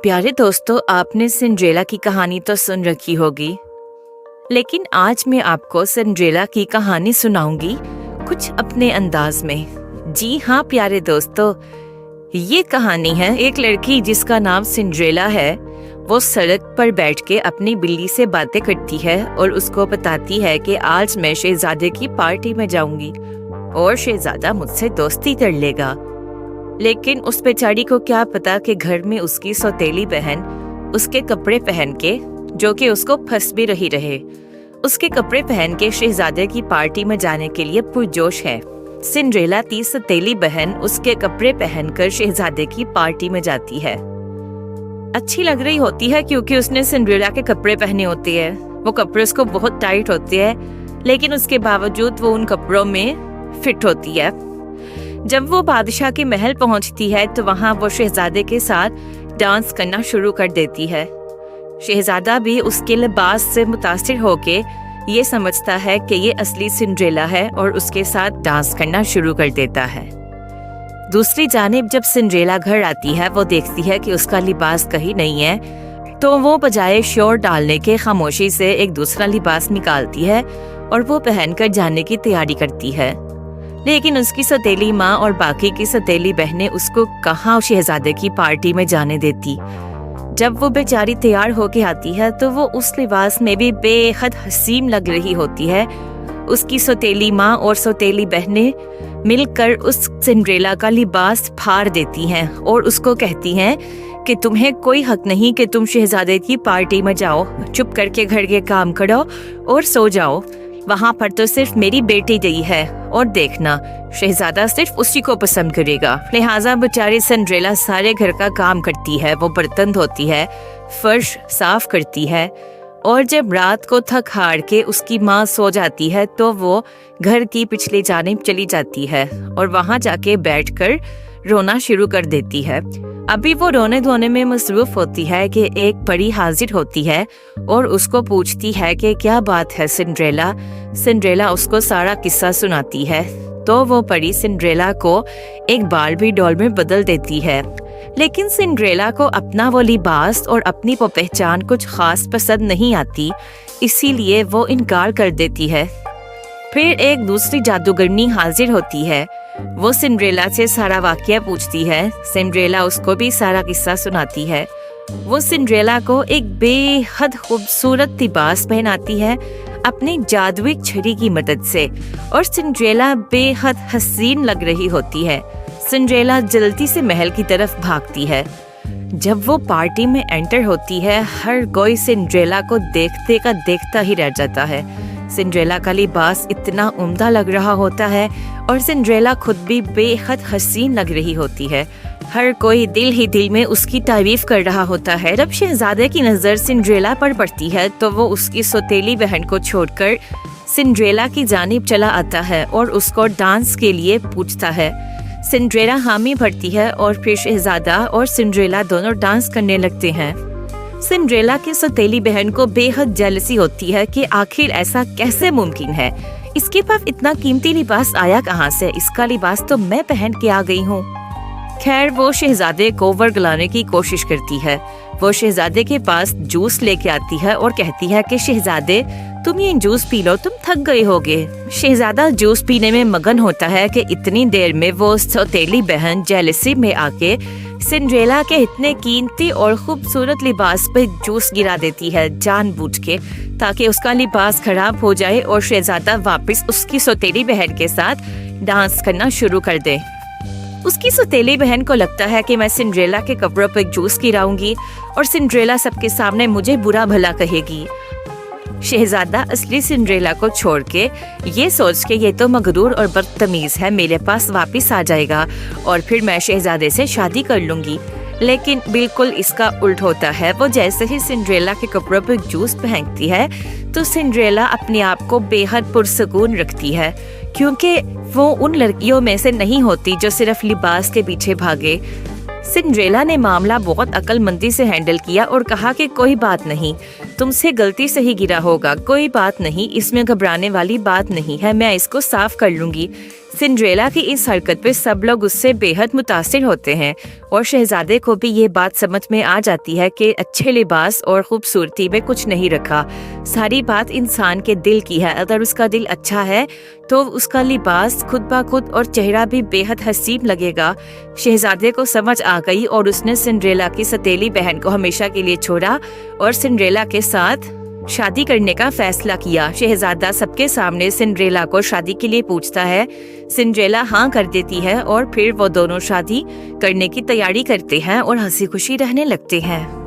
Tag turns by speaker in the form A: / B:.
A: प्यारे दोस्तों, आपने सिंड्रेला की कहानी तो सुन रखी होगी, लेकिन आज मैं आपको सिंड्रेला की कहानी सुनाऊंगी कुछ अपने अंदाज में। जी हाँ प्यारे दोस्तों, ये कहानी है एक लड़की जिसका नाम सिंड्रेला है। वो सड़क पर बैठ के अपनी बिल्ली से बातें करती है और उसको बताती है कि आज मैं शहजादे की पार्टी में जाऊंगी और शहजादा मुझसे दोस्ती कर लेगा। लेकिन उस बेचारी को क्या पता कि घर में उसकी सौतेली बहन उसके कपड़े पहन के, जो कि उसको फंस भी रहे, उसके कपड़े पहन के शहजादे की पार्टी में जाने के लिए पुरजोश है। सिंड्रेला की सौतेली बहन उसके कपड़े पहनकर शहजादे की पार्टी में जाती है। अच्छी लग रही होती है क्योंकि उसने सिंड्रेला के कपड़े पहने होते हैं। वो कपड़े उसको बहुत टाइट होते हैं, लेकिन उसके बावजूद वो उन कपड़ों में फिट होती है। जब वो बादशाह के महल पहुंचती है तो वहां वो शहजादे के साथ डांस करना शुरू कर देती है। शहजादा भी उसके लिबास से मुतासिर होके ये समझता है कि ये असली सिंड्रेला है और उसके साथ डांस करना शुरू कर देता है। दूसरी जानिब जब सिंड्रेला घर आती है, वो देखती है कि उसका लिबास कहीं नहीं है, तो वो बजाय शोर डालने के खामोशी से एक दूसरा लिबास निकालती है और वो पहनकर जाने की तैयारी करती है। लेकिन उसकी सौतेली माँ और बाकी की सौतेली बहनें उसको कहाँ शहजादे की पार्टी में जाने देती। जब वो बेचारी तैयार होके आती है तो वो उस लिबास में भी बेहद हसीन लग रही होती है। उसकी सौतेली माँ और सौतेली बहनें मिलकर उस सिंड्रेला का लिबास फाड़ देती हैं और उसको कहती हैं कि तुम्हें कोई हक नहीं कि तुम शहजादे की पार्टी में जाओ। चुप करके घर के काम करो और सो जाओ। वहाँ पर तो सिर्फ मेरी बेटी गई है और देखना शहजादा सिर्फ उसी को पसंद करेगा। लिहाजा बेचारी सिंड्रेला सारे घर का काम करती है। वो बर्तन धोती है, फर्श साफ करती है, और जब रात को थक हार के उसकी माँ सो जाती है तो वो घर की पिछली जानिब चली जाती है और वहाँ जाके बैठकर रोना शुरू कर देती है। अभी वो रोने धोने में मसरूफ होती है कि एक परी हाजिर होती है और उसको पूछती है कि क्या बात है सिंड्रेला। सिंड्रेला उसको सारा किस्सा सुनाती है तो वो परी सिंड्रेला को एक बारबी डॉल में बदल देती है। लेकिन सिंड्रेला को अपना वो लिबास और अपनी वो पहचान कुछ खास पसंद नहीं आती, इसीलिए वो इनकार कर देती है। फिर एक दूसरी जादूगरनी हाजिर होती है। वो सिंड्रेला से सारा वाकया पूछती है। सिंड्रेला उसको भी सारा किस्सा सुनाती है। वो सिंड्रेला को एक बेहद खूबसूरत लिबास पहनाती है अपनी जादुई छड़ी की मदद से, और सिंड्रेला बेहद हसीन लग रही होती है। सिंड्रेला जल्दी से महल की तरफ भागती है। जब वो पार्टी में एंटर होती है, हर कोई सिंड्रेला को देखते का देखता ही रह जाता है। सिंड्रेला का लिबास इतना उम्दा लग रहा होता है और सिंड्रेला खुद भी बेहद हसीन लग रही होती है। हर कोई दिल ही दिल में उसकी तारीफ कर रहा होता है। जब शहजादे की नज़र सिंड्रेला पर पड़ती है तो वो उसकी सौतेली बहन को छोड़कर सिंड्रेला की जानिब चला आता है और उसको डांस के लिए पूछता है। सिंड्रेला हामी भरती है और फिर शहजादा और सिंड्रेला दोनों डांस करने लगते हैं। सिंड्रेला की सौतेली बहन को बेहद जेलसी होती है कि आखिर ऐसा कैसे मुमकिन है, इसके पास इतना कीमती लिबास आया कहाँ से, इसका लिबास तो मैं पहन के आ गई हूँ। खैर वो शहजादे को वर्गलाने की कोशिश करती है। वो शहजादे के पास जूस लेके आती है और कहती है कि शहजादे तुम ये जूस पी लो, तुम थक गए होगे। शहजादा जूस पीने में मगन होता है कि इतनी देर में वो सौतेली बहन जेलसी में आके सिंड्रेला के इतने कीमती और खूबसूरत लिबास पे जूस गिरा देती है जानबूझ के, ताकि उसका लिबास खराब हो जाए और शहजादा वापस उसकी सौतेली बहन के साथ डांस करना शुरू कर दे। उसकी सौतेली बहन को लगता है कि मैं सिंड्रेला के कपड़ों पर जूस गिराऊंगी और सिंड्रेला सबके सामने मुझे बुरा भला कहेगी। शहजादा असली सिंड्रेला को छोड़ के ये सोच के ये तो मगरूर और बदतमीज है, मेरे पास वापस आ जाएगा और फिर मैं शहजादे से शादी कर लूंगी। लेकिन बिल्कुल इसका उल्ट होता है। वो जैसे ही सिंड्रेला के कपड़ों पर जूस पहनती है तो सिंड्रेला अपने आप को बेहद पुरसकून रखती है, क्योंकि वो उन लड़कियों में से नहीं होती जो सिर्फ लिबास के पीछे भागे। सिंड्रेला ने मामला बहुत अक्लमंदी से हैंडल किया और कहा कि कोई बात नहीं, तुमसे गलती से ही गिरा होगा, कोई बात नहीं, इसमें घबराने वाली बात नहीं है, मैं इसको साफ कर लूंगी। सिंड्रेला की इस हरकत पे सब लोग उससे बेहद मुतासिर होते हैं और शहजादे को भी ये बात समझ में आ जाती है कि अच्छे लिबास और खूबसूरती में कुछ नहीं रखा, सारी बात इंसान के दिल की है। अगर उसका दिल अच्छा है तो उसका लिबास खुद ब खुद और चेहरा भी बेहद हसीन लगेगा। शहजादे को समझ आ गई और उसने सिंड्रेला की सतीली बहन को हमेशा के लिए छोड़ा और सिंड्रेला के साथ शादी करने का फैसला किया। शहजादा सबके सामने सिंड्रेला को शादी के लिए पूछता है। सिंड्रेला हाँ कर देती है और फिर वो दोनों शादी करने की तैयारी करते हैं और हंसी खुशी रहने लगते हैं।